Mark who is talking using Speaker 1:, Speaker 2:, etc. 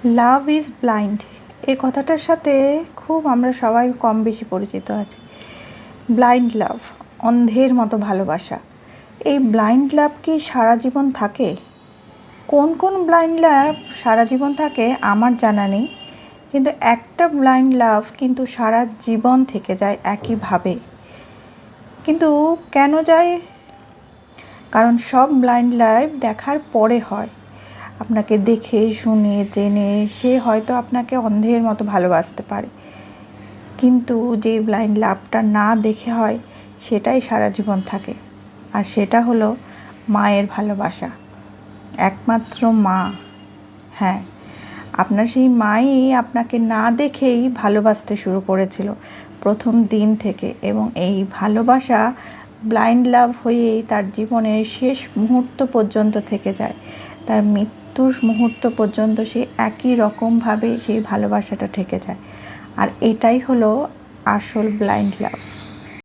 Speaker 1: Love is blind, এই কথাটার সাথে খুব আমরা সবাই কম বেশি পরিচিত আছি। ব্লাইন্ড লাভ, অন্ধের মতো ভালোবাসা। এই ব্লাইন্ড লাভ কি সারা জীবন থাকে? কোন কোন ব্লাইন্ড লাভ সারা জীবন থাকে আমার জানা নেই, কিন্তু একটা ব্লাইন্ড লাভ কিন্তু সারা জীবন থেকে যায় একইভাবে। কিন্তু কেন যায়? কারণ সব ব্লাইন্ড লাভ দেখার পরে হয়। আপনাকে দেখে শুনে জেনে সে হয়তো আপনাকে অন্ধের মতো ভালোবাসতে পারে, কিন্তু যে ব্লাইন্ড লাভটা না দেখে হয় সেটাই সারা জীবন থাকে। আর সেটা হলো মায়ের ভালোবাসা, একমাত্র মা। হ্যাঁ, আপনার সেই মাই আপনাকে না দেখেই ভালোবাসতে শুরু করেছিল প্রথম দিন থেকে, এবং এই ভালোবাসা ব্লাইন্ড লাভ হয়েই তার জীবনের শেষ মুহূর্ত পর্যন্ত থেকে যায়। তার মৃত্যুর মুহূর্ত পর্যন্ত সে একই রকমভাবে সেই ভালোবাসাটা থেকে যায়। আর এটাই হলো আসল ব্লাইন্ড লাভ।